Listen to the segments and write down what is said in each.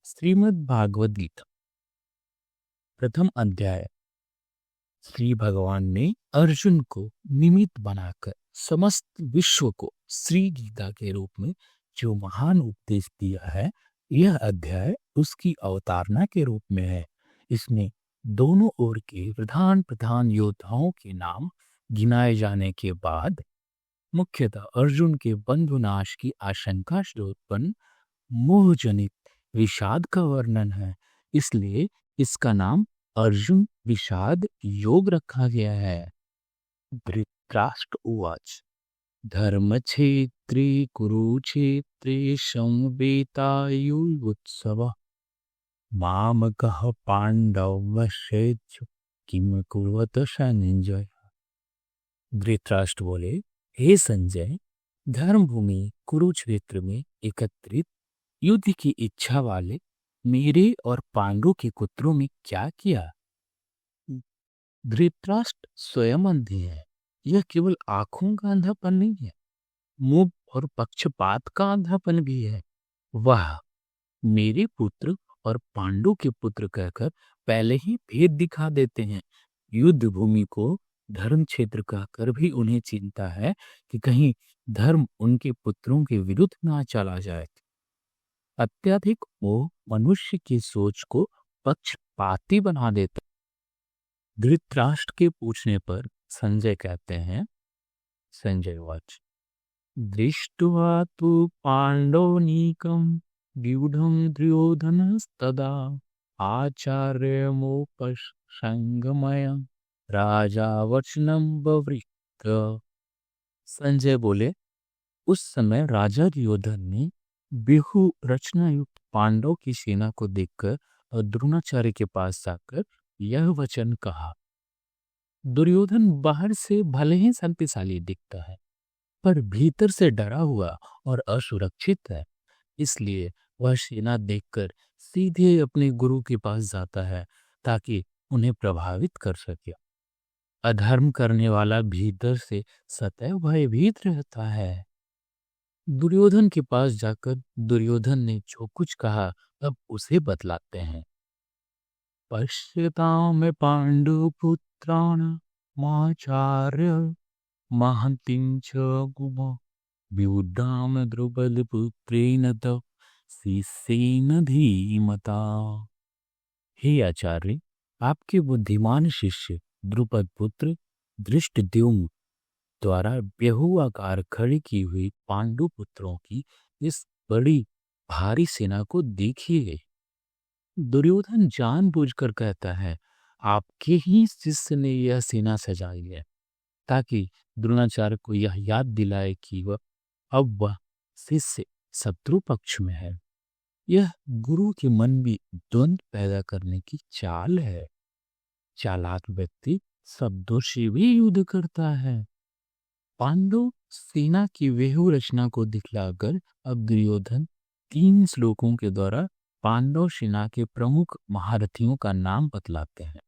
श्रीमद् भागवत गीता प्रथम अध्याय। श्री भगवान ने अर्जुन को निमित्त बनाकर समस्त विश्व को श्री गीता के रूप में जो महान उपदेश दिया है, यह अध्याय उसकी अवतारणा के रूप में है। इसमें दोनों ओर के प्रधान प्रधान योद्धाओं के नाम गिनाए जाने के बाद मुख्यतः अर्जुन के बंधुनाश की आशंका से उत्पन्न मोहजनित विषाद का वर्णन है। इसलिए इसका नाम अर्जुन विषाद योग रखा गया है। धृतराष्ट्र उवाच धर्मक्षेत्रे कुरुक्षेत्रे समवेतायुत्सव मामकः पांडवश्चेत् किम कुर्वत संजय। धृतराष्ट्र बोले, हे संजय, धर्मभूमि कुरुक्षेत्र में एकत्रित युद्ध की इच्छा वाले मेरे और पांडु के पुत्रों में क्या किया? धृतराष्ट्र स्वयं अंधे है। यह केवल आंखों का अंधापन नहीं है, मुंह और पक्षपात का अंधापन भी है। वह मेरे पुत्र और पांडु के पुत्र कहकर पहले ही भेद दिखा देते हैं। युद्ध भूमि को धर्म क्षेत्र कहकर भी उन्हें चिंता है कि कहीं धर्म उनके पुत्रों के विरुद्ध ना चला जाए। अत्यधिक मोह मनुष्य की सोच को पक्षपाती बना देता। धृतराष्ट्र के पूछने पर संजय कहते हैं, संजय वाच दृष्ट्वा तु पांडवनीकं व्यूढ़ं दुर्योधनस्तदा आचार्यमुपसंगमय राजा वचनं बवृक्त। संजय बोले, उस समय राजा दुर्योधन ने व्यूह रचना युक्त पांडव की सेना को देखकर और द्रोणाचार्य के पास जाकर यह वचन कहा। दुर्योधन बाहर से भले ही शक्तिशाली दिखता है, पर भीतर से डरा हुआ और असुरक्षित है। इसलिए वह सेना देखकर सीधे अपने गुरु के पास जाता है ताकि उन्हें प्रभावित कर सके। अधर्म करने वाला भीतर से सदैव भयभीत रहता है। दुर्योधन के पास जाकर दुर्योधन ने जो कुछ कहा अब उसे बतलाते हैं। पश्यताम पांडुपुत्राणामाचार्य महतीं च गुम व्युद्धाम द्रुपदपुत्रेण तव शिष्येन धीमता। हे आचार्य, आपके बुद्धिमान शिष्य द्रुपद पुत्र धृष्टद्युम्न द्वारा व्यूहाकार खड़ी की हुई पांडु पुत्रों की इस बड़ी भारी सेना को देखिए। दुर्योधन जानबूझकर कहता है, आपके ही शिष्य ने यह सेना सजाई है ताकि द्रोणाचार्य को यह याद दिलाए कि वह शिष्य शत्रु पक्ष में है। यह गुरु के मन में द्वंद्व पैदा करने की चाल है। चालाक व्यक्ति शब्दों से भी युद्ध करता है। पांडु सेना की व्यूह रचना को दिखलाकर अब दुर्योधन 3 श्लोकों के द्वारा पांडव सेना के प्रमुख महारथियों का नाम बतलाते हैं।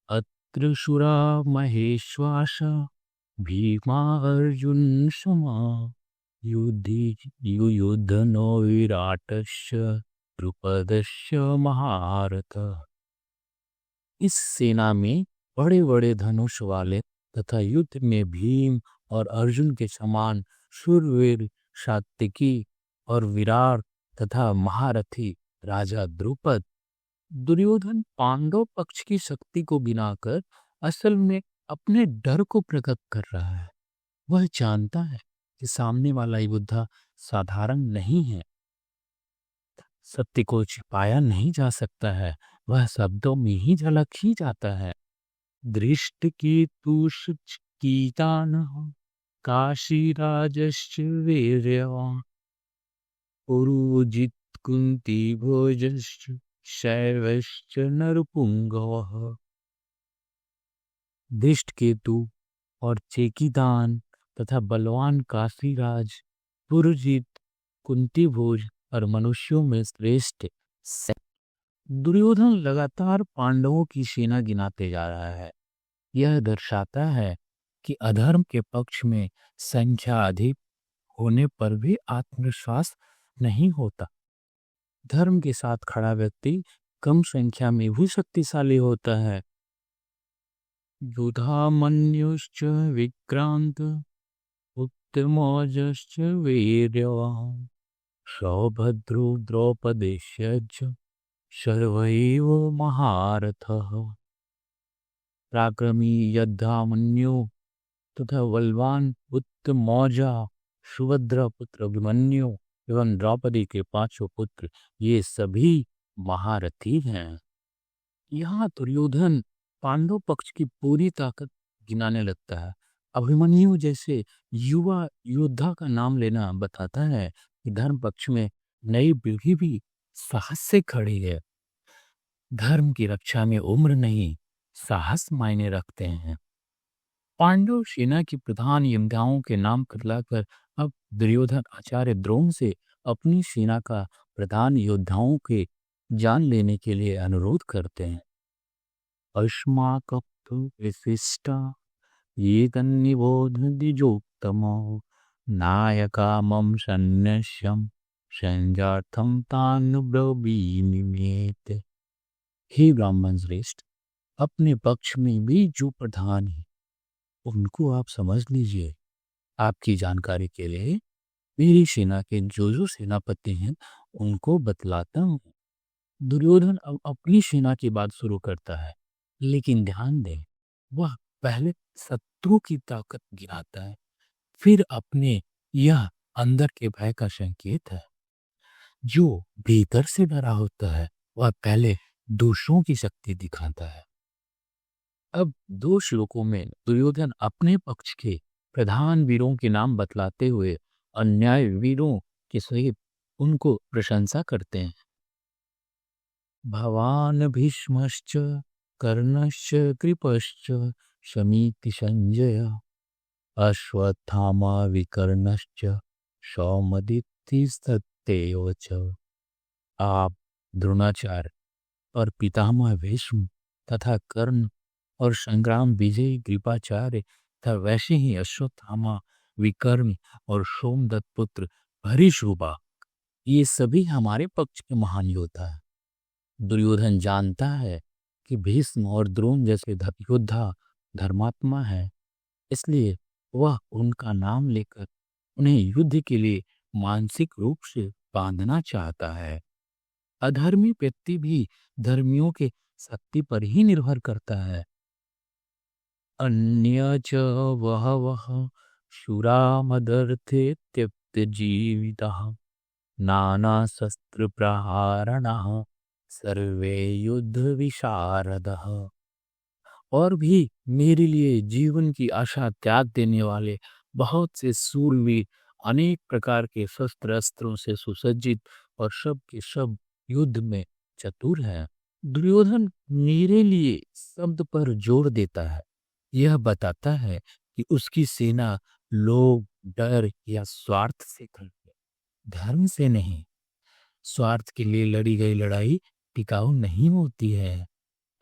अत्र शूरा महेश्वास भीमा अर्जुन समा युद्धनो विराटस्य द्रुपदस्य महारथ। इस सेना में बड़े बड़े धनुष वाले तथा युद्ध में भीम और अर्जुन के समान शूरवीर सात्विकी और विराट तथा महारथी राजा द्रुपद। दुर्योधन पांडव पक्ष की शक्ति को गिनाकर असल में अपने डर को प्रकट कर रहा है। वह जानता है कि सामने वाला योद्धा साधारण नहीं है। सत्य को छिपाया नहीं जा सकता है, वह शब्दों में ही झलक ही जाता है। दृष्ट केतु कीतान काशीराजश्च वीर्यवान् पुरुजित कुंती भोजश्च शैवश्च नरपुंगवः। दृष्ट केतु और चेकितान तथा बलवान काशीराज, पुरुजित, कुंती भोज और मनुष्यों में श्रेष्ठ। दुर्योधन लगातार पांडवों की सेना गिनाते जा रहा है। यह दर्शाता है कि अधर्म के पक्ष में संख्या अधिक होने पर भी आत्मविश्वास नहीं होता। धर्म के साथ खड़ा व्यक्ति कम संख्या में भी शक्तिशाली होता है। युधामन्युश्च विक्रांत उत्तमोजश्च वीर्यवान् सौभद्रो द्रौपदेश्च सर्वैव महारथः। पराक्रमी योद्धामन्यु तथा बलवान उत्तमौजा सुभद्रा पुत्र अभिमन्यु एवं द्रौपदी के पांचों पुत्र ये सभी महारथी हैं। यहाँ दुर्योधन पांडव पक्ष की पूरी ताकत गिनाने लगता है। अभिमन्यु जैसे युवा योद्धा का नाम लेना बताता है कि धर्म पक्ष में नई पीढ़ी भी साहस से खड़ी है। धर्म की रक्षा में उम्र नहीं, साहस मायने रखते हैं। पांडव सेना की प्रधान योद्धाओं के नाम बतलाकर अब दुर्योधन आचार्य द्रोण से अपनी सेना का प्रधान योद्धाओं के जान लेने के लिए अनुरोध करते हैं। अस्माकं विशिष्टा ये तन्निबोधदिजोत्तमो नायकामं सन्न्यस्यं संजार्थं तान्ब्रवीमिमेत्। हे ब्राह्मण श्रेष्ठ, अपने पक्ष में भी जो प्रधान है उनको आप समझ लीजिए। आपकी जानकारी के लिए मेरी सेना के जो सेनापति हैं उनको बतलाता हूँ। दुर्योधन अब अपनी सेना की बात शुरू करता है, लेकिन ध्यान दें वह पहले शत्रु की ताकत गिनाता है, फिर अपने। यह अंदर के भय का संकेत है। जो भीतर से डरा होता है वह पहले दूसरों की शक्ति दिखाता है। अब 2 श्लोकों में दुर्योधन अपने पक्ष के प्रधान वीरों के नाम बतलाते हुए अन्याय वीरों के सहित उनको प्रशंसा करते हैं। भवान भीष्मश्च कर्णश्च कृपश्च शमीति संजय अश्वत्थामा विकर्णश्च सौमदित्तिस्तथैव च। आप द्रोणाचार्य और पितामह भीष्म तथा कर्ण और संग्राम विजयी कृपाचार्य तथा वैसे ही अश्वत्थामा विकर्ण और सोमदत्त पुत्र भरीशुबा, ये सभी हमारे पक्ष के महान योद्धा हैं। दुर्योधन जानता है कि भीष्म और द्रोण जैसे योद्धा धर्मात्मा है, इसलिए वह उनका नाम लेकर उन्हें युद्ध के लिए मानसिक रूप से बांधना चाहता है। अधर्मी व्यक्ति भी धर्मियों के शक्ति पर ही निर्भर करता है। अन्य च बहवः शूरा मदर्थे त्यक्त जीवितः नाना शस्त्र प्रहारणः सर्वे युद्ध विशारदः। और भी मेरे लिए जीवन की आशा त्याग देने वाले बहुत से शूरवीर अनेक प्रकार के शस्त्र अस्त्रों से सुसज्जित और सब के सब युद्ध में चतुर है। दुर्योधन मेरे लिए शब्द पर जोर देता है। यह बताता है कि उसकी सेना लोभ, डर या स्वार्थ से करती है, धर्म से नहीं। स्वार्थ के लिए लड़ी गई लड़ाई टिकाऊ नहीं होती है।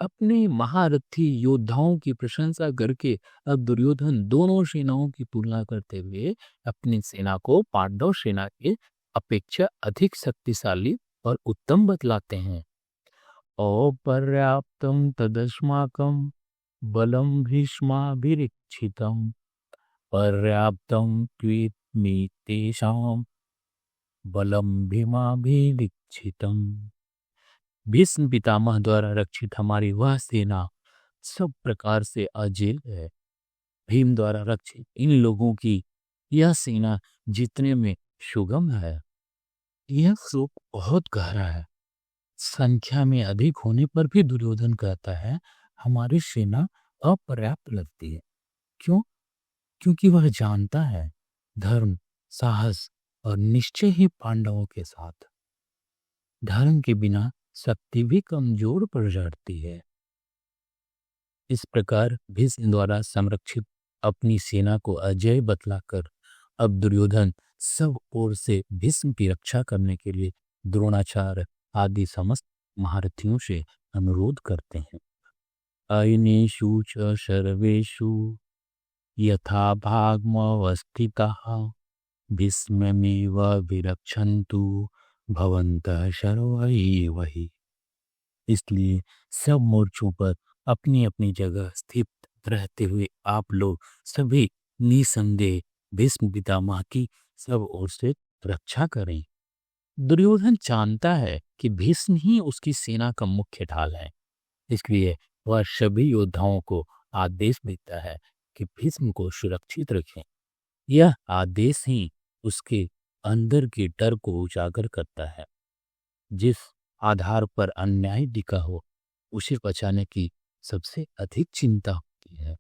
अपने महारथी योद्धाओं की प्रशंसा करके अब दुर्योधन दोनों सेनाओं की तुलना करते हुए अपनी सेना को पांडव सेना के अपेक्षा अधिक शक्तिशाली और उत्तम बतलाते हैं। अपर्याप्तम तदस्माकं बलम भीष्माभिरक्षितम पर्याप्तम त्वेति तेषां बलम भीमाभिरक्षितम। भीष्म पितामह द्वारा रक्षित हमारी वह सेना सब प्रकार से अजेय है। भीम द्वारा रक्षित इन लोगों की यह सेना जितने में सुगम है। यह शोक बहुत गहरा है। संख्या में अधिक होने पर भी दुर्योधन कहता है हमारी सेना अपर्याप्त लगती है। क्यों? क्योंकि वह जानता है धर्म, साहस और निश्चय ही पांडवों के साथ। धर्म के बिना शक्ति भी कमजोर पड़ जाती है। इस प्रकार भीष्म द्वारा संरक्षित अपनी सेना को अजेय बतलाकर अब दुर्योधन सब ओर से भीष्म की रक्षा करने के लिए द्रोणाचार्य आदि समस्त महारथियों से अनुरोध करते हैं। अयनेषु च सर्वेषु यथा भागमवस्थिताः भीष्ममेव विरक्षन्तु भवन्तः सर्व एव हि। इसलिए सब मोर्चों पर अपनी अपनी जगह स्थित रहते हुए आप लोग सभी निसंदेह भीष्म पितामह की सब ओर से रक्षा करें। दुर्योधन जानता है कि भीष्म ही उसकी सेना का मुख्य ढाल है, इसलिए वह सभी योद्धाओं को आदेश देता है कि भीष्म को सुरक्षित रखें। यह आदेश ही उसके अंदर के डर को उजागर करता है। जिस आधार पर अन्याय टिका हो उसे बचाने की सबसे अधिक चिंता होती है।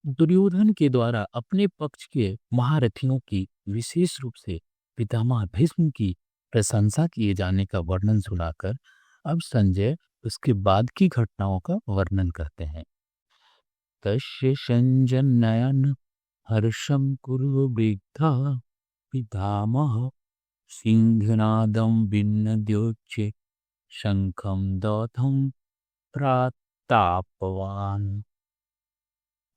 दुर्योधन के द्वारा अपने पक्ष के महारथियों की विशेष रूप से पितामह भीष्म की प्रशंसा किए जाने का वर्णन सुनाकर अब संजय उसके बाद की घटनाओं का वर्णन करते हैं। तस्य संजनयन हर्षं कुरुवृद्धा पितामह सिंहनादं विनद्योच्चे शंखं दौतं प्रातापवान।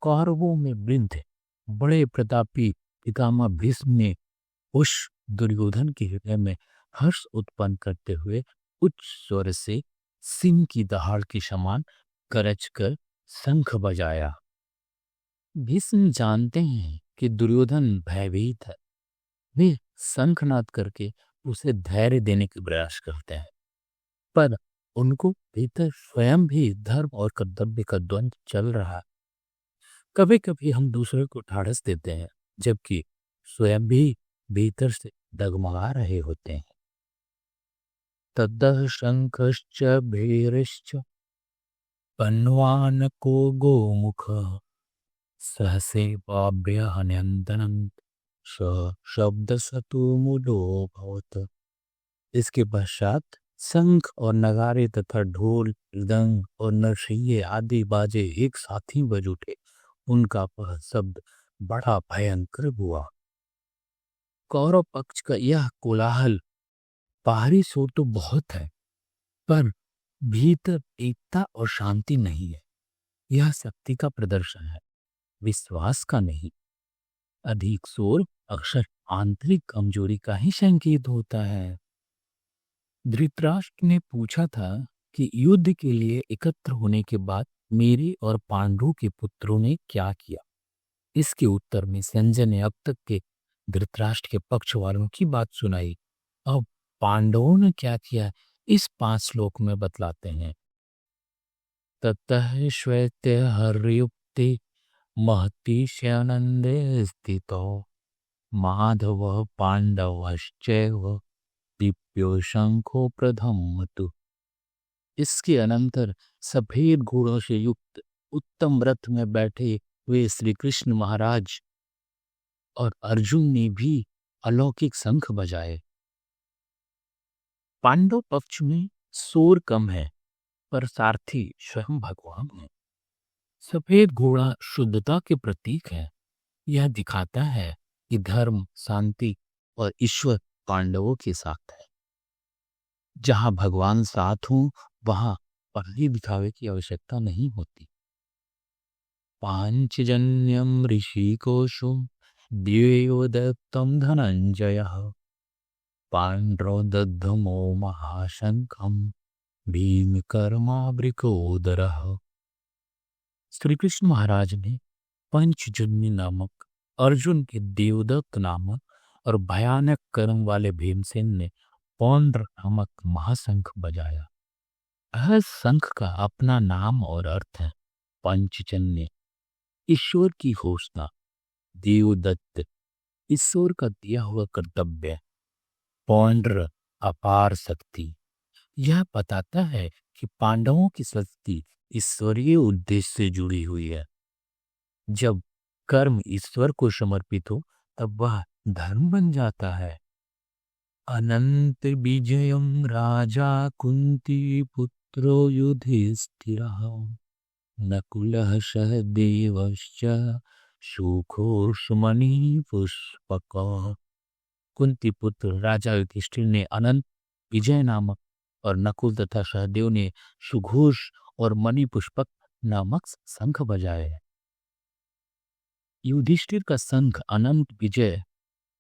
कौरवों में वृद्ध बड़े प्रतापी पितामह भीष्म ने उस दुर्योधन के हृदय में हर्ष उत्पन्न करते हुए उच्च स्वर से सिंह की दहाड़ के समान गरज कर शंख बजाया। भीष्म जानते हैं कि दुर्योधन भयभीत है। वे शंखनाद करके उसे धैर्य देने का प्रयास करते हैं, पर उनको भीतर स्वयं भी धर्म और कर्तव्य का द्वंद्व चल रहा है। कभी कभी हम दूसरे को ढाढ़स देते हैं, जबकि स्वयं भी भीतर से डगमगा रहे होते हैं। ततः शंखश्च भैरश्च पन्वानको गोमुख सहसेवाभ्यहन्यन्तनं स शब्दसतुमुलो भवत्। इसके पश्चात शंख और नगारे तथा ढोल मृदंग और नरसिंह आदि बाजे एक साथ ही बज उठे। उनका वह शब्द बड़ा भयंकर हुआ। कौरव पक्ष का यह कोलाहल बाहरी शोर तो बहुत है, पर भीतर एकता और शांति नहीं है। यह शक्ति का प्रदर्शन है, विश्वास का नहीं। अधिक शोर अक्सर आंतरिक कमजोरी का ही संकेत होता है। धृतराष्ट्र ने पूछा था कि युद्ध के लिए एकत्र होने के बाद मेरे और पांडु के पुत्रों ने क्या किया। इसके उत्तर में संजय ने अब तक के धृतराष्ट्र के पक्ष वालों की बात सुनाई। अब पांडवों ने क्या किया इस 5 श्लोक में बतलाते हैं। ततः श्वेते हर्युक्ते महति शयानंदे स्थितो माधव पांडवश्चैव दिव्यो शंखो प्रथमतु। इसके अनंतर सफेद घोड़ों से युक्त उत्तम रथ में बैठे हुए श्री कृष्ण महाराज और अर्जुन ने भी अलौकिक शंख बजाए। पांडव पक्ष में शोर कम है, पर सारथी स्वयं भगवान है। सफेद घोड़ा शुद्धता के प्रतीक है। यह दिखाता है कि धर्म, शांति और ईश्वर पांडवों के साथ है। जहां भगवान साथ हो वहां पहली दिखावे की आवश्यकता नहीं होती। पांचजन्यम ऋषिकोशो दिव्यो दत्तम धनंजयः पांड्रो दद्धमो महाशंखम भीमकर्मावृकोदरः। श्री कृष्ण महाराज ने पंचजन्य नामक अर्जुन के देवदत्त नामक और भयानक कर्म वाले भीमसेन ने पौंड्र नामक महाशंख बजाया। हर शंख का अपना नाम और अर्थ है। पंचजन्य ईश्वर की घोषणा, देवदत्त ईश्वर का दिया हुआ कर्तव्य, पौंड्र अपार शक्ति। यह बताता है कि पांडवों की शक्ति ईश्वरीय उद्देश्य से जुड़ी हुई है। जब कर्म ईश्वर को समर्पित हो तब वह धर्म बन जाता है। अनंत विजयम राजा कुंती पुत्रो युधिष्ठिरः नकुलः सहदेवश्च सुघोषमणि पुष्पकः। कुंती पुत्र राजा युधिष्ठिर ने अनंत विजय नामक और नकुल तथा सहदेव ने सुघोष और मणि पुष्पक नामक शंख बजाए। युधिष्ठिर का शंख अनंत विजय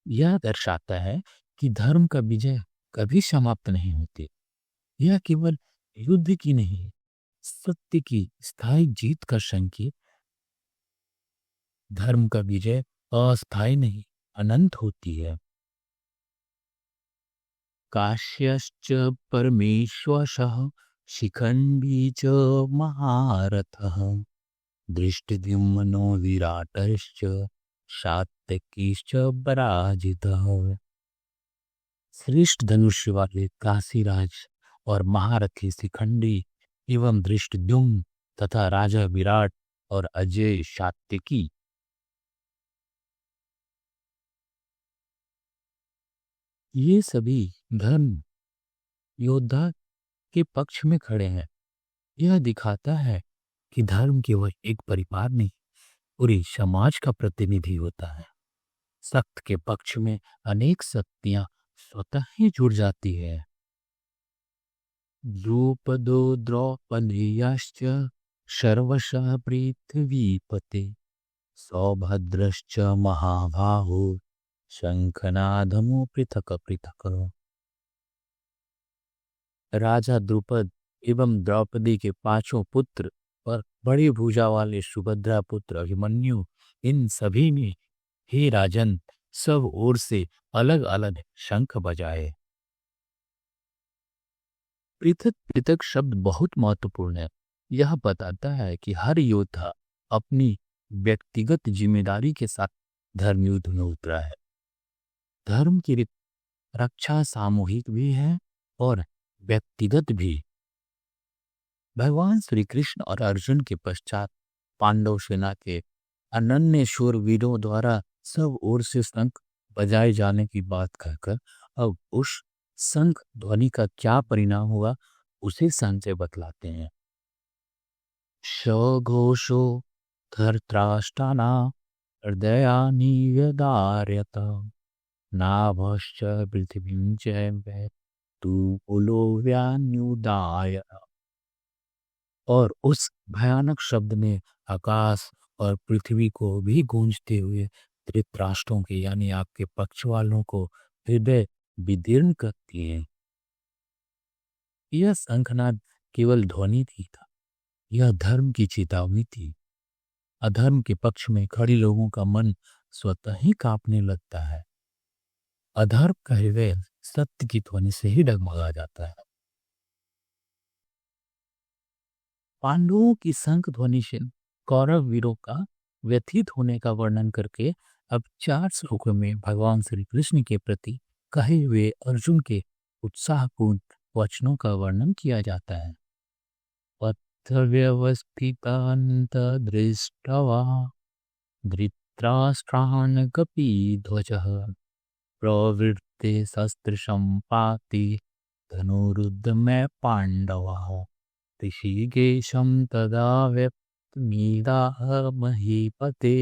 यह दर्शाता है कि धर्म का विजय कभी समाप्त नहीं होते। यह केवल युद्ध की नहीं, सत्य की स्थायी जीत का संकेत। धर्म का विजय अस्थायी नहीं, अनंत होती है। काश्यश्च परमेश्वरः शिखण्डी च महारथः दृष्टद्युम्नो विराटश्च सात्यकीश्च पराजितः। श्रेष्ठ धनुष वाले काशीराज और महारथी शिखंडी एवं दृष्टद्युम्न तथा राजा विराट और अजय सात्यकी, ये सभी धर्म योद्धा के पक्ष में खड़े हैं। यह दिखाता है कि धर्म केवल एक परिवार नहीं, पूरी समाज का प्रतिनिधि होता है। सत्य के पक्ष में अनेक शक्तियां स्वतः ही जुड़ जाती है। द्रुपदो द्रौपदेयाश्च सर्वशः पृथ्वीपते सौभद्रश्च महाबाहो शंखनादमो पृथक पृथक। राजा द्रुपद एवं द्रौपदी के पांचों पुत्र और बड़ी भुजा वाले सुभद्रा पुत्र अभिमन्यु, इन सभी ने, हे राजन, सब ओर से अलग अलग शंख बजाए। पृथक पृथक शब्द बहुत महत्वपूर्ण है। यह बताता है कि हर योद्धा अपनी व्यक्तिगत जिम्मेदारी के साथ धर्म युद्ध में उतरा है। धर्म की रक्षा सामूहिक भी है और व्यक्तिगत भी। भगवान श्री कृष्ण और अर्जुन के पश्चात पांडव सेना के अनन्य शूरवीरों द्वारा सब ओर से शंख बजाए जाने की बात कहकर अब उस शंख ध्वनि का क्या परिणाम हुआ उसे संजय बतलाते हैं। सघोषो धर्तराष्ट्राणा हृदयानि व्यदार्यत नाभश्च पृथिवीं च तू उलो व्यान्युदाय। और उस भयानक शब्द ने आकाश और पृथ्वी को भी गूंजते हुए धृतराष्ट्रों के यानी आपके पक्ष वालों को हृदय विदीर्ण कर दिए। यह शंखनाद केवल ध्वनि थी था, यह धर्म की चेतावनी थी। अधर्म के पक्ष में खड़े लोगों का मन स्वतः ही कांपने लगता है। अधर्म का हृदय सत्य की ध्वनि से ही डगमगा जाता है। पांडवों की शंख ध्वनि से कौरव वीरों का व्यथित होने का वर्णन करके अब 4 श्लोकों में भगवान श्री कृष्ण के प्रति कहे हुए अर्जुन के उत्साहपूर्ण वचनों का वर्णन किया जाता है। पथ व्यवस्थितान्त दृष्टवा धृतराष्ट्रान् कपिध्वजः प्रवृत्ते शस्त्र संपाति धनुरुद्यमे पांडवः ऋषिकेशं तदा व्यक्तमीदाह महीपते।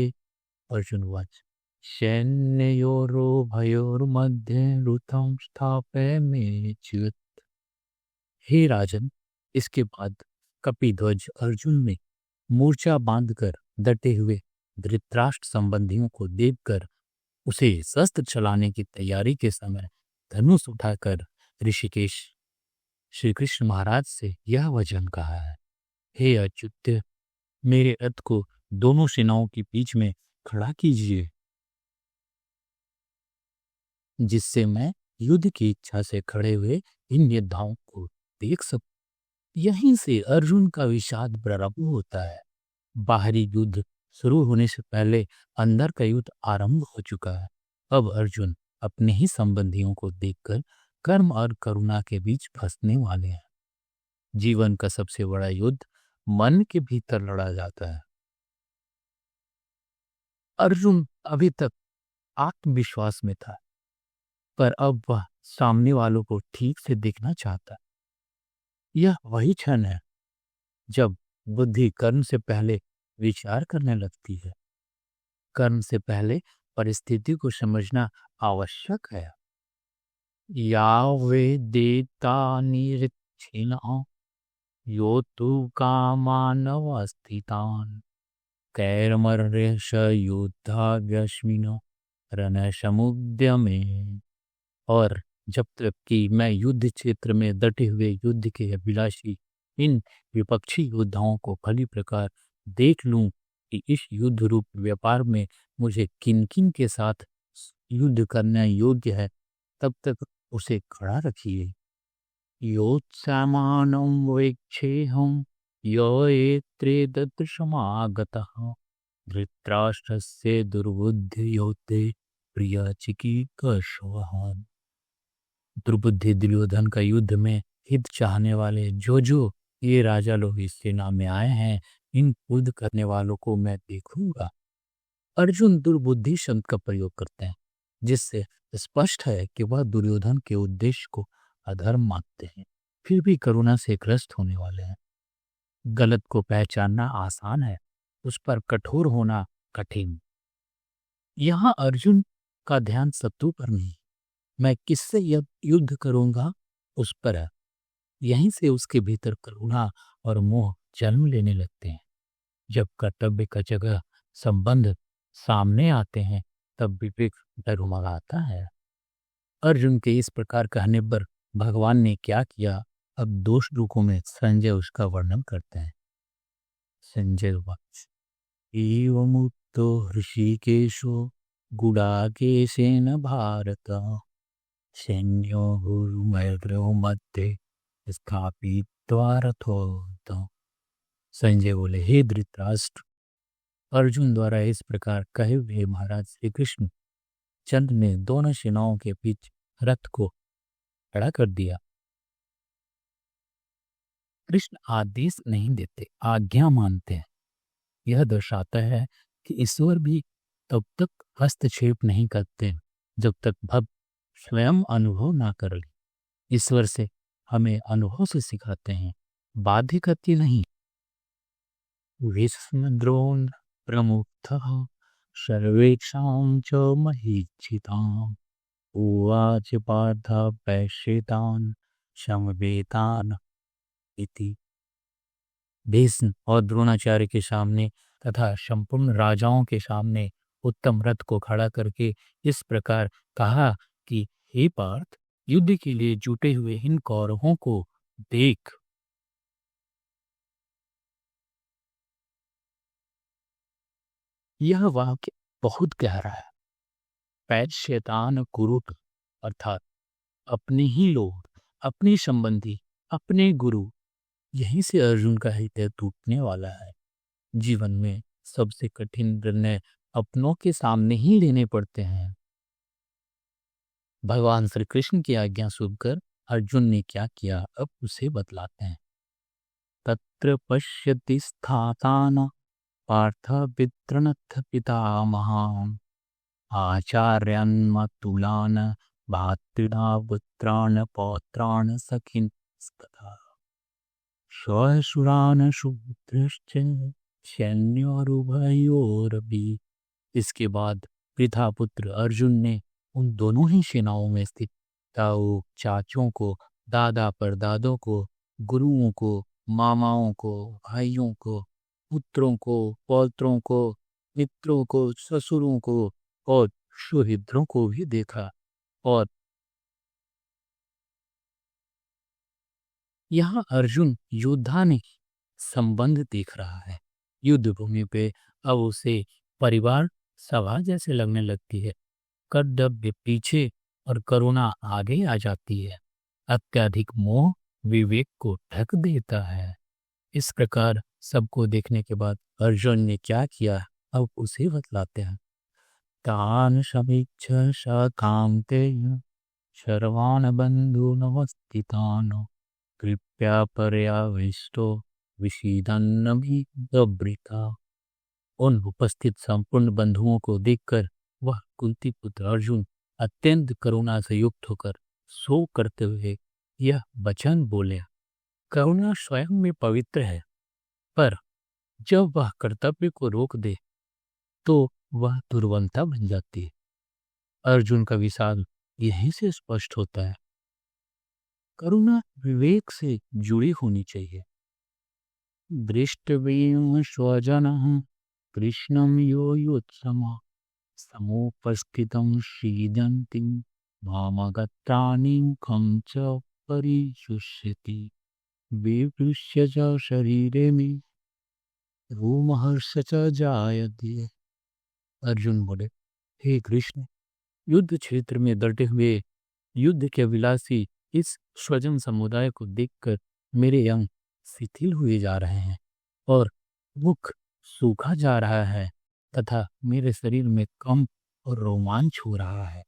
अर्जुनवाच सैन्ययोरुभयोर्मध्ये रथं स्थापयाम्यच्युत। हे राजन, इसके बाद कपिध्वज अर्जुन ने मूर्छा बांधकर डटे हुए धृतराष्ट्र संबंधियों को देखकर उसे शस्त्र चलाने की तैयारी के समय धनुष उठाकर ऋषिकेश श्री कृष्ण महाराज से यह वचन कहा है। हे अच्युत, मेरे रथ को दोनों सेनाओं के बीच में खड़ा कीजिए, जिससे मैं युद्ध की इच्छा से खड़े हुए इन योद्धाओं को देख सकूं। यहीं से अर्जुन का विषाद प्रारंभ होता है। बाहरी युद्ध शुरू होने से पहले अंदर का युद्ध आरंभ हो चुका है। अब अर्जुन अपने ही संबंधियों को देखकर कर्म और करुणा के बीच फंसने वाले हैं। जीवन का सबसे बड़ा युद्ध मन के भीतर लड़ा जाता है। अर्जुन अभी तक आत्मविश्वास में था, पर अब वह सामने वालों को ठीक से देखना चाहता है। यह वही क्षण है जब बुद्धि कर्म से पहले विचार करने लगती है। कर्म से पहले परिस्थिति को समझना आवश्यक है। यावे देतानिरिच्छिना यो तु कामानवस्थितान् कैर्मर्यश युद्धाग्यस्मिन् रणसमुद्यमे। और जब तक कि मैं युद्ध क्षेत्र में डटे हुए युद्ध के अभिलाषी इन विपक्षी योद्धाओं को भली प्रकार देख लूं कि इस युद्ध रूप व्यापार में मुझे किन किन के साथ युद्ध करना योग्य है, तब तक उसे खड़ा रखिए। योत्सामानं वेक्षेऽहं यो एत्रे ददृशमागतः धृतराष्ट्रस्य दुर्बुद्धियोद्धे प्रियचिकीर्षवः। दुर्बुद्धि दुर्योधन का युद्ध में हित चाहने वाले जो ये राजा लोग इस सेना में आए हैं, इन युद्ध करने वालों को मैं देखूंगा। अर्जुन दुर्बुद्धि शब्द का प्रयोग करते हैं, जिससे स्पष्ट है कि वह दुर्योधन के उद्देश्य को अधर्म मानते हैं, फिर भी करुणा से ग्रस्त होने वाले हैं। गलत को पहचानना आसान है, उस पर कठोर होना कठिन। यहाँ अर्जुन का ध्यान शत्रु पर नहीं, मैं किससे युद्ध करूंगा उस पर है। यहीं से उसके भीतर करुणा और मोह जन्म लेने लगते हैं। जब कर्तव्य का जगह संबंध सामने आते हैं, तब विवेक डगमगाता है। अर्जुन के इस प्रकार कहने पर भगवान ने क्या किया, अब दो श्लोकों में संजय उसका वर्णन करते हैं। संजय वाच एवमुक्तो ऋषिकेशो गुडाकेशेन भारत सैन्यो गुरुमैत्रो मध्ये स्थापित्वा रथोत्तम। संजय बोले, हे धृतराष्ट्र, अर्जुन द्वारा इस प्रकार कहे हुए महाराज श्री कृष्ण चंद्र ने दोनों सेनाओं के बीच रथ को खड़ा कर दिया। कृष्ण आदेश नहीं देते, आज्ञा मानते हैं। यह दर्शाता है कि ईश्वर भी तब तक हस्तक्षेप नहीं करते जब तक भक्त स्वयं अनुभव ना कर ले। ईश्वर से हमें अनुभव से सिखाते हैं, बाध्य करती नहीं। विस्मद्रोण प्रमुक्तः सर्वेषां च महीक्षिताम् उवाच पार्थ पैश्यतान् समवेतान् इति। भीष्म और द्रोणाचार्य के सामने तथा संपूर्ण राजाओं के सामने उत्तम रथ को खड़ा करके इस प्रकार कहा कि हे पार्थ, युद्ध के लिए जुटे हुए इन कौरवों को देख। यह वाक्य बहुत गहरा है। पैर शैतान कुरुट अर्थात अपने ही लोग, अपने संबंधी, अपने गुरु, यहीं से अर्जुन का हृदय टूटने वाला है। जीवन में सबसे कठिन निर्णय अपनों के सामने ही लेने पड़ते हैं। भगवान श्री कृष्ण की आज्ञा सुनकर अर्जुन ने क्या किया, अब उसे बतलाते हैं। तत्र पश्यति स्थातान पार्थ वित्रनथ पितामहान् आचार्यान् मातुलान् भ्रातॄन् पुत्रान् पौत्रान् सखीन् तथा श्वशुरान् शूद्रश्च सैन्योरुभयोरपि। इसके बाद पृथा पुत्र अर्जुन ने उन दोनों ही सेनाओं में स्थित ताऊ चाचों को, दादा परदादों को, गुरुओं को, मामाओं को, भाइयों को, पुत्रों को, पौत्रों को, मित्रों को, ससुरों को और सुहृदों को भी देखा। और यहाँ अर्जुन योद्धा ने संबंध देख रहा है। युद्ध भूमि पे अब उसे परिवार सभा जैसे लगने लगती है। कर्तव्य पीछे और करुणा आगे आ जाती है। अत्यधिक मोह विवेक को ढक देता है। इस प्रकार सबको देखने के बाद अर्जुन ने क्या किया, अब उसे बतलाते हैं। तान समीक्ष सकांतेय सर्वान् बन्धूनवस्थितान् कृपया पर्याविष्टो विषीदन्नभिदभृता। उन उपस्थित संपूर्ण बंधुओं को देखकर वह कुंती पुत्र अर्जुन अत्यंत करुणा से युक्त होकर शोक करते हुए यह वचन बोले। करुणा स्वयं में पवित्र है, पर जब वह कर्तव्य को रोक दे तो वह दुर्बलता बन जाती है। अर्जुन का विषाद यहीं से स्पष्ट होता है। करुणा विवेक से जुड़ी होनी चाहिए। दृष्टव्यं स्वजनः कृष्णं यो योत्सम समुपस्थितं सीदन्ति मामगत्राणि मुखं च परिशुष्यति विपृश्य च शरीरे मे रोमहर्ष च जायते। अर्जुन बोले, हे कृष्ण, युद्ध क्षेत्र में डटे हुए युद्ध के विलासी इस स्वजन समुदाय को देखकर मेरे अंग शिथिल हुए जा रहे हैं और मुख सूखा जा रहा है तथा मेरे शरीर में कंप और रोमांच हो रहा है।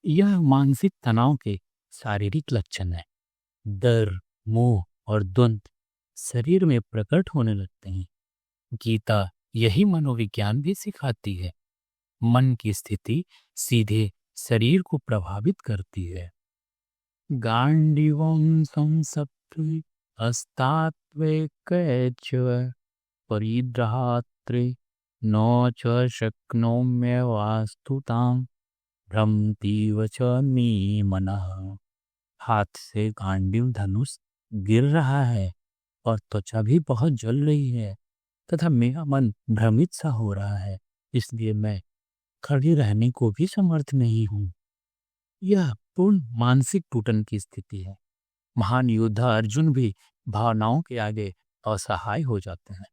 यह मानसिक तनाव के शारीरिक लक्षण है। डर, मोह और द्वंद्व शरीर में प्रकट होने लगते हैं। गीता यही मनोविज्ञान भी सिखाती है। मन की स्थिति सीधे शरीर को प्रभावित करती है। गांडीवं संसप्तु अस्तात्वे कैच परिद्रात्रे न च शक्नोम्यवास्तुतां भ्रमतीव च मे मनः। हाथ से गांडीव धनुष गिर रहा है और त्वचा भी बहुत जल रही है तथा मेरा मन भ्रमित सा हो रहा है, इसलिए मैं खड़े रहने को भी समर्थ नहीं हूँ। यह पूर्ण मानसिक टूटन की स्थिति है। महान योद्धा अर्जुन भी भावनाओं के आगे असहाय हो जाते हैं।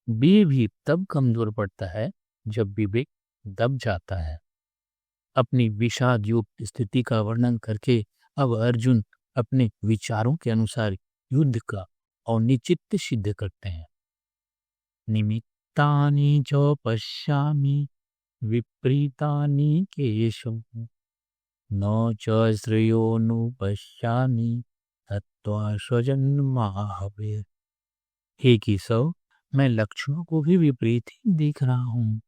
वीर भी तब कमजोर पड़ता है जब विवेक दब जाता है। अपनी विषाद युक्त स्थिति का वर्णन करके अब अर्जुन अपने विचारों के अनुसार युद्ध का औचित्य सिद्ध करते हैं। निमित्तानि च पश्यामि विपरीतानि केशव न च श्रेयोनुपश्यामि हत्वा स्वजन्माहवे। हे केशव, मैं लक्षणों को भी विपरीत ही देख रहा हूँ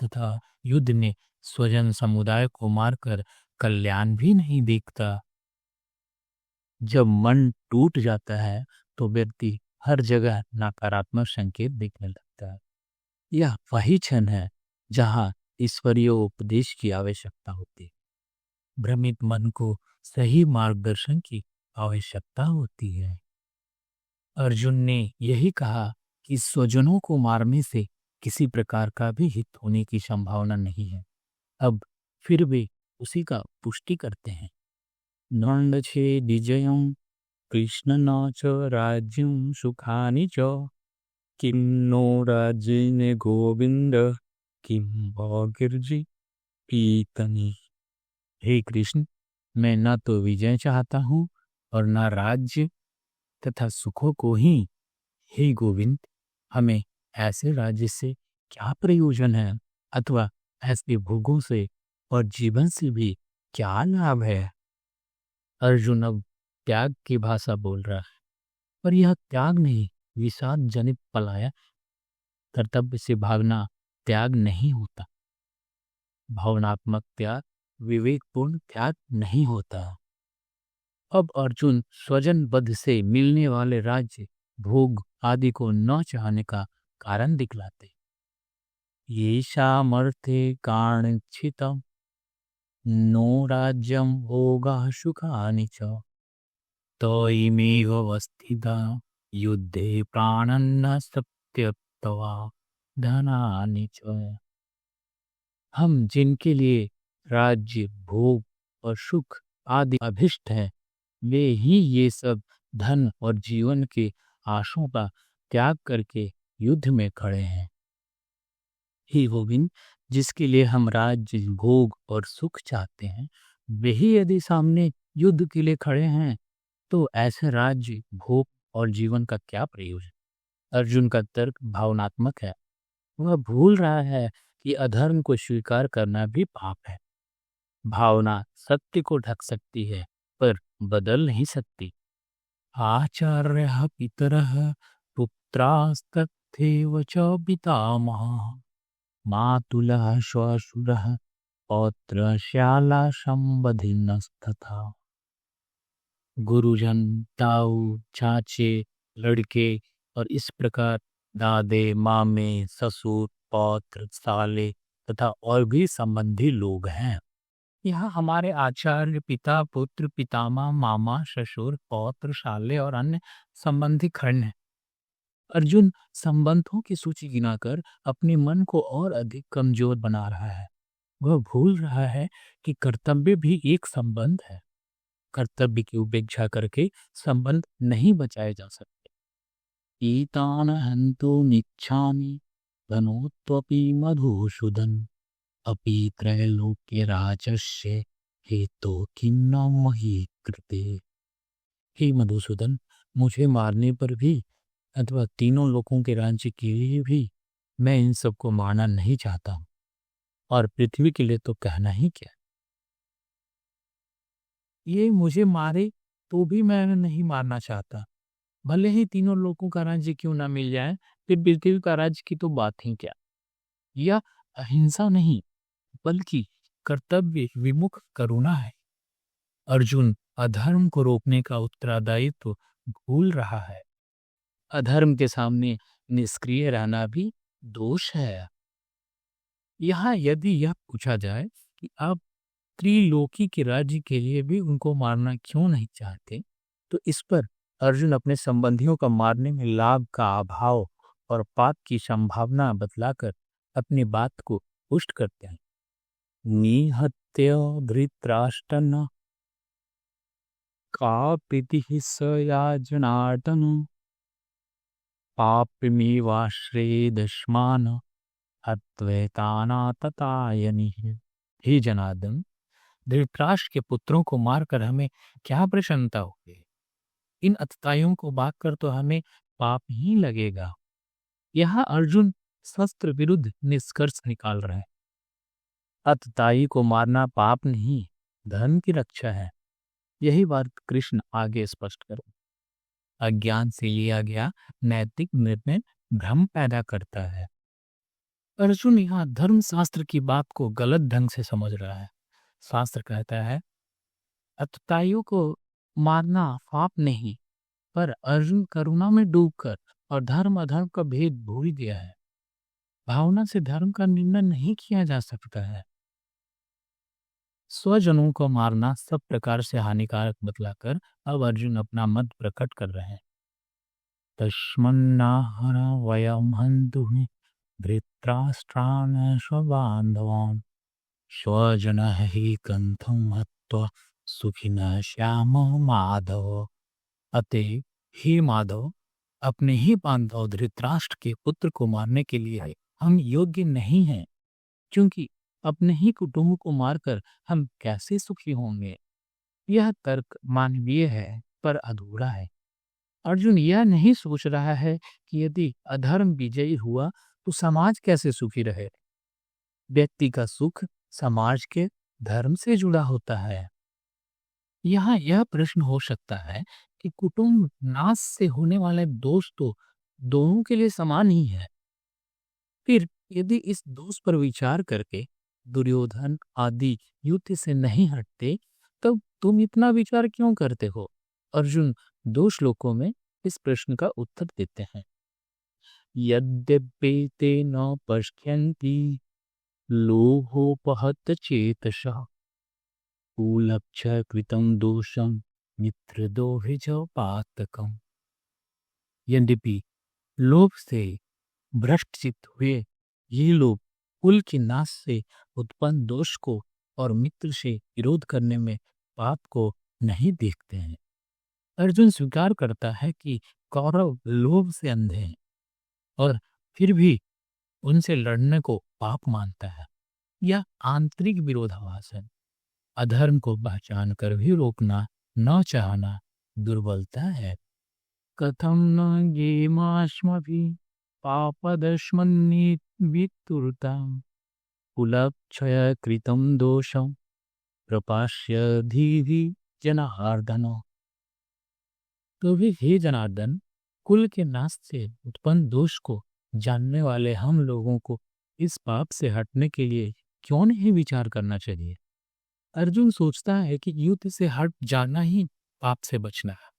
तथा युद्ध में स्वजन समुदाय को मारकर कल्याण भी नहीं देखता। जब मन टूट जाता है तो व्यक्ति हर जगह नकारात्मक संकेत देखने लगता है। यह वही क्षण है जहाँ ईश्वरीय उपदेश की आवश्यकता होती है। भ्रमित मन को सही मार्गदर्शन की आवश्यकता होती है। अर्जुन ने यही कहा कि स्वजनों को मारने से किसी प्रकार का भी हित होने की संभावना नहीं है। अब फिर वे उसी का पुष्टि करते हैं। नंदछे विजयं कृष्ण न च राज्यं सुखानि च किं नो राज्येन गोविंद किं भोगिर्जि पीतनि। हे कृष्ण, मैं न तो विजय चाहता हूँ और न राज्य तथा सुखों को ही। हे गोविंद, हमें ऐसे राज्य से क्या प्रयोजन है अथवा ऐसे भोगों से और जीवन से भी क्या लाभ है। अर्जुन अब त्याग की भाषा बोल रहा है, पर यह त्याग नहीं, विषाद जनित पलायन, कर्तव्य से भागना त्याग नहीं होता। भावनात्मक त्याग विवेकपूर्ण त्याग नहीं होता। अब अर्जुन स्वजन वध से मिलने वाले राज्य, भोग आदि को न चाहने का कारण दिखलाते। ये सामर्थ्य कारणिच्छितम् नो राज्यं भोगः सुखानि च तयमेव अवस्थिता युद्धे प्राणन्न सत्यप्तवा धनानि च। हम जिनके लिए राज्य, भोग और सुख आदि अभिष्ट हैं, वे ही ये सब धन और जीवन के आशों का त्याग करके युद्ध में खड़े हैं। हे गोविंद, जिसके लिए हम राज्य, भोग और सुख चाहते हैं, वही यदि सामने युद्ध के लिए खड़े हैं, तो ऐसे राज्य, भोग और जीवन का क्या प्रयोजन। अर्जुन का तर्क भावनात्मक है। वह भूल रहा है कि अधर्म को स्वीकार करना भी पाप है। भावना सत्य को ढक सकती है पर बदल नहीं सकती। आचार्यः पितरः पुत्रास्तथैव च पितामहः मातुलः श्वशुरः पौत्रशाला संबंधिनस्तथा। गुरुजन, ताऊ, चाचे, लड़के और इस प्रकार दादे, मामे, ससुर, पौत्र, साले तथा और भी संबंधी लोग हैं। यहाँ हमारे आचार्य, पिता, पुत्र, पितामह, मामा, ससुर, पौत्र, साले और अन्य संबंधी खंड हैं। अर्जुन संबंधों की सूची गिनाकर अपने मन को और अधिक कमजोर बना रहा है। वह भूल रहा है कि कर्तव्य भी एक संबंध है। कर्तव्य की उपेक्षा करके संबंध नहीं बचाए जा सकते। ईतान हन्तुमिच्छामि धनोत्वपि मधुसूदन अपि त्रैलोक्य राजस्य हेतो किन्नो मही कृते। हे मधुसूदन, मुझे मारने पर भी अथवा तीनों लोकों के राज्य के लिए भी मैं इन सबको मारना नहीं चाहता हूँ, और पृथ्वी के लिए तो कहना ही क्या। ये मुझे मारे तो भी मैं नहीं मारना चाहता, भले ही तीनों लोकों का राज्य क्यों ना मिल जाए, फिर पृथ्वी का राज्य की तो बात ही क्या। यह अहिंसा नहीं बल्कि कर्तव्य विमुख करुणा है। अर्जुन अधर्म को रोकने का उत्तरदायित्व भूल रहा है। अधर्म के सामने निष्क्रिय रहना भी दोष है। यहाँ यदि यह पूछा जाए कि आप त्रिलोकी के राज्य के लिए भी उनको मारना क्यों नहीं चाहते, तो इस पर अर्जुन अपने संबंधियों का मारने में लाभ का अभाव और पाप की संभावना बतलाकर अपनी बात को पुष्ट करते हैं। निहत्य धृतराष्ट्रन का प्रीति सया जनार्दन पापमेवाश्रेदश्मान अद्वैतानाततायनिः। हे जनार्दन, धृतराष्ट्र के पुत्रों को मारकर हमें क्या प्रसन्नता होगी? इन अतताइयों को बांटकर तो हमें पाप ही लगेगा। यहाँ अर्जुन शस्त्र विरुद्ध निष्कर्ष निकाल रहे हैं। अतताई को मारना पाप नहीं, धर्म की रक्षा है। यही बात कृष्ण आगे स्पष्ट कर। अज्ञान से लिया गया नैतिक निर्णय भ्रम पैदा करता है। अर्जुन यहाँ धर्म शास्त्र की बात को गलत ढंग से समझ रहा है। शास्त्र कहता है अतताइयों को मारना पाप नहीं, पर अर्जुन करुणा में डूबकर और धर्म अधर्म का भेद भूल गया है। भावना से धर्म का निर्णय नहीं किया जा सकता है। स्वजनों को मारना सब प्रकार से हानिकारक बतलाकर अब अर्जुन अपना मत प्रकट कर रहे हैं। तस्मन्नाहर वयम हन्तुहि धृतराष्ट्रान् स्वबान्धवान् स्वजनः हि कथं हत्वा सुखिनः श्याम माधव। अतः हे माधव, अपने ही बांधव धृतराष्ट्र के पुत्र को मारने के लिए हम योग्य नहीं हैं, क्योंकि अपने ही कुटुंब को मारकर हम कैसे सुखी होंगे। यह तर्क मानवीय है पर अधूरा है। अर्जुन यह नहीं सोच रहा है कि यदि अधर्म विजयी हुआ तो समाज कैसे सुखी रहे। व्यक्ति का सुख समाज के धर्म से जुड़ा होता है। यहाँ यह प्रश्न हो सकता है कि कुटुंब नाश से होने वाले दोष तो दोनों के लिए समान ही है। फिर यदि इस दोष पर विचार करके दुर्योधन आदि युद्ध से नहीं हटते, तब तुम इतना विचार क्यों करते हो? अर्जुन दो श्लोकों में इस प्रश्न का उत्तर देते हैं। यद्यपि न पश्यन्ति लोहोपहत चेतसः कुलक्ष कृतं दोषं मित्रदोहिज पातकम्। यद्यपि लोभ से भ्रष्ट चित्त हुए ये लोग कुल के नाश से उत्पन्न दोष को और मित्र से विरोध करने में पाप को नहीं देखते हैं। अर्जुन स्वीकार करता है कि कौरव लोभ से अंधे हैं और फिर भी उनसे लड़ने को पाप मानता है। यह आंतरिक विरोधाभास है। अधर्म को पहचान कर भी रोकना न चाहना दुर्बलता है। कथम न गेमाश्मभि पापदश्मन्निवितुरताम् कुलक्षय कृतं दोषं प्रपाश्य धीहि जनार्दन। तो भी हे जनार्दन, कुल के नाश से उत्पन्न दोष को जानने वाले हम लोगों को इस पाप से हटने के लिए क्यों नहीं विचार करना चाहिए। अर्जुन सोचता है कि युद्ध से हट जाना ही पाप से बचना है,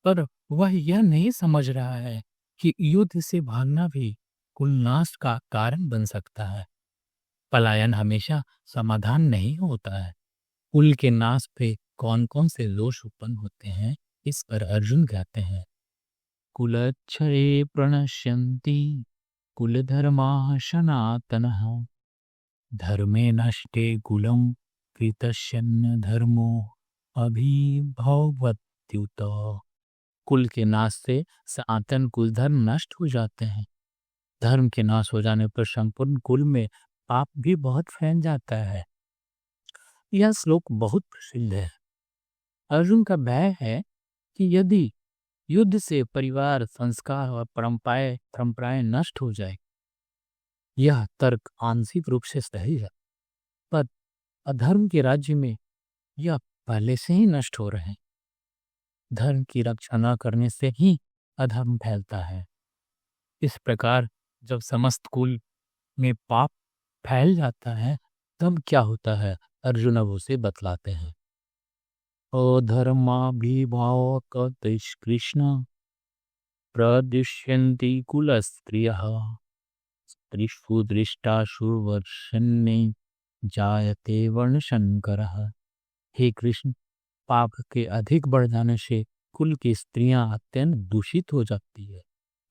पर वह यह नहीं समझ रहा है कि युद्ध से भागना भी कुल नाश का कारण बन सकता है। पलायन हमेशा समाधान नहीं होता है। कुल के नाश पे कौन कौन से दोष उत्पन्न होते हैं, इस पर अर्जुन कहते हैं कुलक्षये प्रणश्यन्ति कुलधर्माः सनातनः धर्मे नष्टे कुलम कृतस्यन्न धर्मो अभिभवत्युत। कुल के नाश से सनातन कुल धर्म नष्ट हो जाते हैं। धर्म के नाश हो जाने पर संपूर्ण कुल में पाप भी बहुत फैल जाता है। यह श्लोक बहुत प्रसिद्ध है। अर्जुन का भय है कि यदि युद्ध से परिवार, संस्कार और परंपराएं नष्ट हो जाए। यह तर्क आंशिक रूप से सही है, पर अधर्म के राज्य में यह पहले से ही नष्ट हो रहे हैं। धर्म की रक्षा न करने से ही अधर्म फैलता है। इस प्रकार जब समस्त कुल में पाप फैल जाता है तब क्या होता है, अर्जुन अब उसे बतलाते हैं। अधर्माभिभावक कृष्ण प्रदुष्यन्ति कुलस्त्रियः स्त्रीषु दृष्टाशु वर्षन्ने जायते वर्णशंकरः। हे कृष्ण, पाप के अधिक बढ़ जाने से कुल की स्त्रियां अत्यंत दूषित हो जाती है,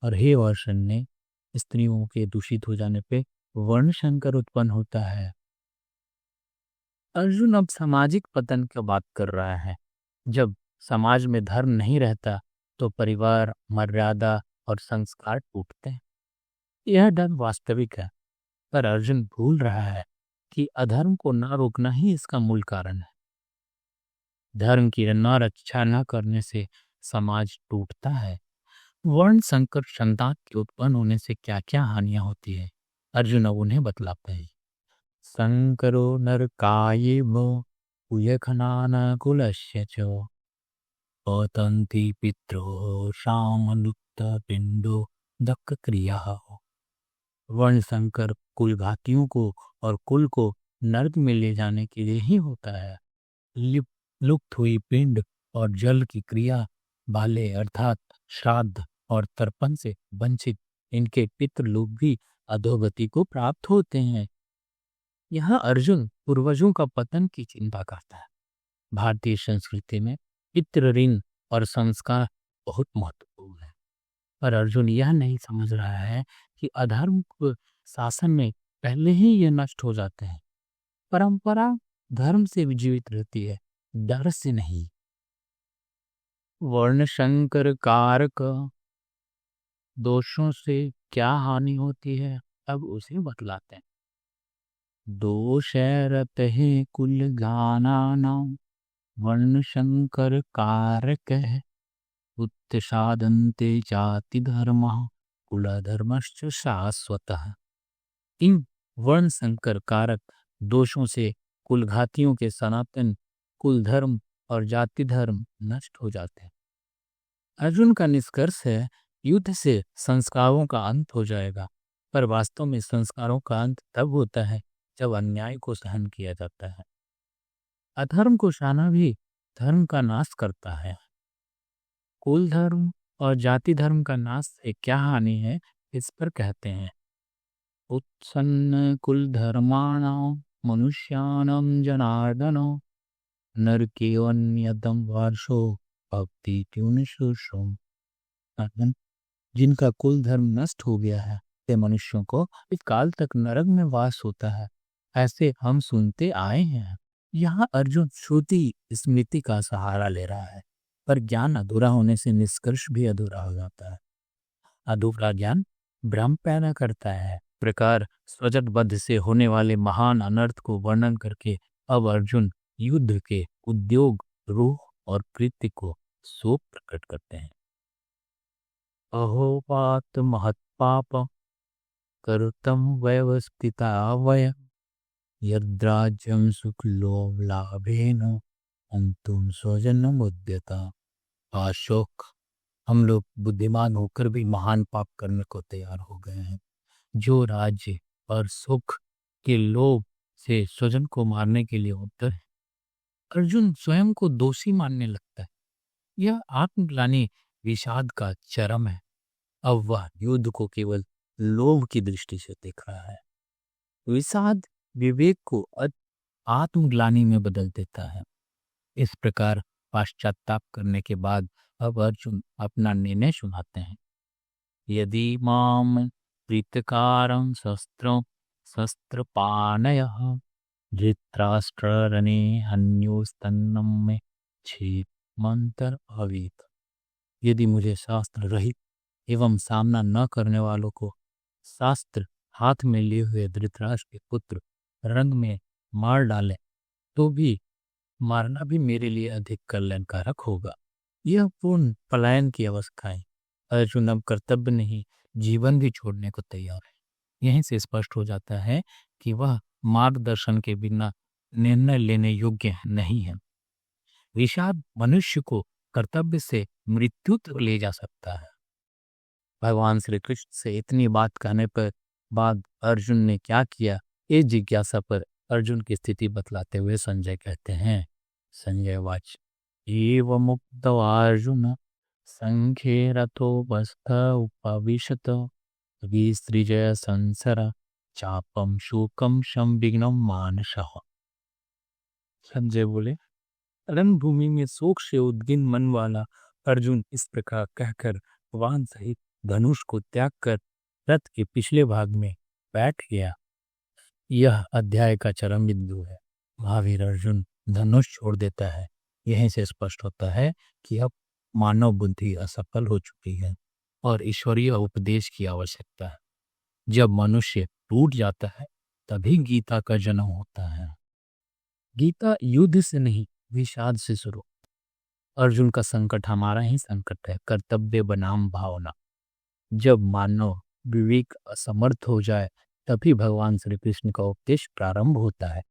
और हे वर्षन्ने, स्त्रियों के दूषित हो जाने पे वर्णशंकर उत्पन्न होता है। अर्जुन अब सामाजिक पतन की बात कर रहा है। जब समाज में धर्म नहीं रहता तो परिवार, मर्यादा और संस्कार टूटते हैं। यह डर वास्तविक है, पर अर्जुन भूल रहा है कि अधर्म को न रोकना ही इसका मूल कारण है। धर्म की न रक्षा न करने से समाज टूटता है। वर्ण संकर संतान के उत्पन्न होने से क्या क्या हानियां होती है, अर्जुन अब उन्हें बतलाते हैं। संकरो नरकायेव उयखनान कुलस्य च पतन्ति पित्रो शामलुप्त पिंडो दक्क क्रिया। वर्ण संकर कुल घातियों को और कुल को नरक में ले जाने के लिए ही होता है। लुप्त हुई पिंड और जल की क्रिया वाले अर्थात श्राद्ध और तर्पण से वंचित इनके पितृ लोग भी अधोगति को प्राप्त होते हैं। यहाँ अर्जुन पूर्वजों का पतन की चिंता करता है। भारतीय संस्कृति में पितृ ऋण और संस्कार बहुत महत्वपूर्ण है, पर अर्जुन यह नहीं समझ रहा है कि अधर्म के शासन में पहले ही ये नष्ट हो जाते हैं। परंपरा धर्म से जीवित रहती है, डर से नहीं। वर्ण संकर कारक दोषों से क्या हानि होती है, अब उसे बतलाते हैं। दोषरत है कुल गानानां वर्ण संकर कारक है उत्सादन्ते जाति धर्म कुल धर्मश्च शाश्वतः। इन वर्ण संकर कारक दोषों से कुल घातियों के सनातन कुल धर्म और जाति धर्म नष्ट हो जाते हैं। अर्जुन का निष्कर्ष है, युद्ध से संस्कारों का अंत हो जाएगा, पर वास्तव में संस्कारों का अंत तब होता है जब अन्याय को सहन किया जाता है। अधर्म को सहना भी धर्म का नाश करता है। कुल धर्म और जाति धर्म का नाश से क्या हानि है, इस पर कहते हैं। उत्सन्न कुल धर्माणां मनुष्याणां जनार्दनो नरकेऽन्यतम वार्षो भक्ति ट्यूनशुश्रुम। जिनका कुल धर्म नष्ट हो गया है ते मनुष्यों को इस काल तक नरक में वास होता है, ऐसे हम सुनते आए हैं। यहाँ अर्जुन श्रुति स्मृति का सहारा ले रहा है, पर ज्ञान अधूरा होने से निष्कर्ष भी अधूरा हो जाता है। अधूरा ज्ञान भ्रम पैदा करता है। प्रकार स्वजटबद्ध से होने वाले महान अनर्थ को वर्णन करके अब अर्जुन युद्ध के उद्योग, रूह और कृत्य को सो प्रकट करते हैं। अहोपात महत्पाप कर्तम व्यवस्थिता वय यद्राज्यं सुखलोभ लाभेन अंतुम स्वजन मुद्यता। अशोक, हम लोग बुद्धिमान होकर भी महान पाप करने को तैयार हो गए हैं। जो राज्य और सुख के लोभ से स्वजन को मारने के लिए उतर है। अर्जुन स्वयं को दोषी मानने लगता है। यह आत्मग्लानि विषाद का चरम है। अब वह युद्ध को केवल लोभ की दृष्टि से देख रहा है। विषाद विवेक को आत्मग्लानि में बदल देता है। इस प्रकार पश्चाताप करने के बाद अब अर्जुन अपना निर्णय सुनाते हैं। यदि माम प्रीतकारं शस्त्रं शस्त्रपाणयः धृतराष्ट्ररणे हन्योस्तन्नं में छेदमंतर भवेत्। यदि मुझे शास्त्र रहित एवं सामना न करने वालों को शास्त्र हाथ में लिए हुए धृतराष्ट्र के पुत्र रंग में मार डाले तो भी मारना भी मेरे लिए अधिक कल्याणकारक होगा। यह पूर्ण पलायन की अवस्था है। अर्जुन अब कर्तव्य नहीं जीवन भी छोड़ने को तैयार है। यहीं से स्पष्ट हो जाता है कि वह मार्गदर्शन के बिना निर्णय लेने योग्य नहीं है। विषाद मनुष्य को कर्तव्य से मृत्यु तक ले जा सकता है। भगवान श्री कृष्ण से इतनी बात कहने पर बाद अर्जुन ने क्या किया, इस जिज्ञासा पर अर्जुन की स्थिति बतलाते हुए संजय कहते हैं। संजय वाच एवमुक्तो अर्जुन संख्ये रथोपस्थ उपविशत विसृजय संसर चापम शोकम संविघ्नं मानसः। संजय बोले, रणभूमि में शोक से उद्विग्न मन वाला अर्जुन इस प्रकार कहकर वाहन सहित धनुष को त्याग कर रथ के पिछले भाग में बैठ गया। यह अध्याय का चरम बिंदु है। महावीर अर्जुन धनुष छोड़ देता है। यहीं से स्पष्ट होता है कि अब मानव बुद्धि असफल हो चुकी है और ईश्वरीय उपदेश की आवश्यकता है। जब मनुष्य टूट जाता है तभी गीता का जन्म होता है। गीता युद्ध से नहीं विषाद से शुरू। अर्जुन का संकट हमारा ही संकट है, कर्तव्य बनाम भावना। जब मानव विवेक असमर्थ हो जाए तभी भगवान श्री कृष्ण का उपदेश प्रारंभ होता है।